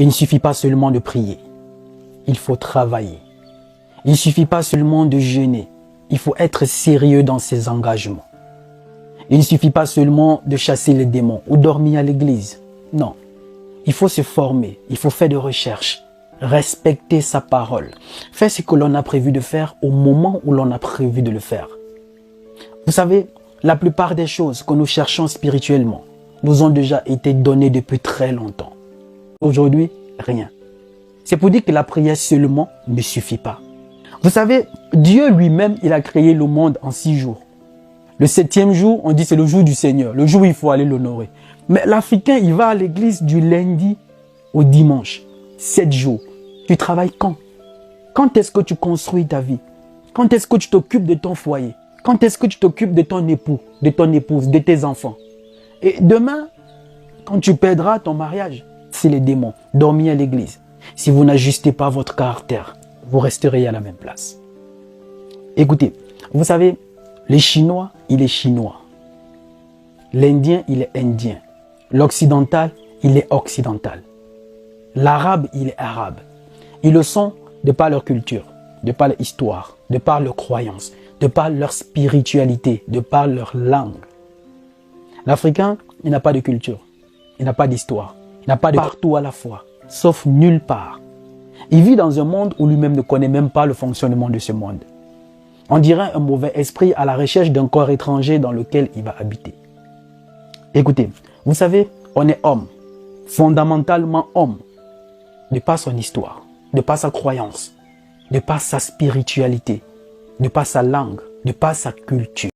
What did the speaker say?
Il ne suffit pas seulement de prier, il faut travailler. Il ne suffit pas seulement de jeûner, il faut être sérieux dans ses engagements. Il ne suffit pas seulement de chasser les démons ou dormir à l'église. Non, il faut se former, il faut faire des recherches, respecter sa parole, faire ce que l'on a prévu de faire au moment où l'on a prévu de le faire. Vous savez, la plupart des choses que nous cherchons spirituellement nous ont déjà été données depuis très longtemps. Aujourd'hui, rien. C'est pour dire que la prière seulement ne suffit pas. Vous savez, Dieu lui-même, il a créé le monde en 6 jours. Le 7e jour, on dit c'est le jour du Seigneur, le jour où il faut aller l'honorer. Mais l'Africain, il va à l'église du lundi au dimanche, 7 jours. Tu travailles quand? Quand est-ce que tu construis ta vie? Quand est-ce que tu t'occupes de ton foyer? Quand est-ce que tu t'occupes de ton époux, de ton épouse, de tes enfants? Et demain, quand tu perdras ton mariage, c'est les démons. Dormir à l'église. Si vous n'ajustez pas votre caractère, vous resterez à la même place. Écoutez, vous savez, les Chinois, il est chinois. L'Indien, il est indien. L'Occidental, il est occidental. L'Arabe, il est arabe. Ils le sont de par leur culture, de par leur histoire, de par leurs croyances, de par leur spiritualité, de par leur langue. L'Africain, il n'a pas de culture, il n'a pas d'histoire, il n'a pas de partout à la fois, sauf nulle part. Il vit dans un monde où lui-même ne connaît même pas le fonctionnement de ce monde. On dirait un mauvais esprit à la recherche d'un corps étranger dans lequel il va habiter. Écoutez, vous savez, on est homme, fondamentalement homme, de par son histoire, de par sa croyance, de par sa spiritualité, de par sa langue, de par sa culture.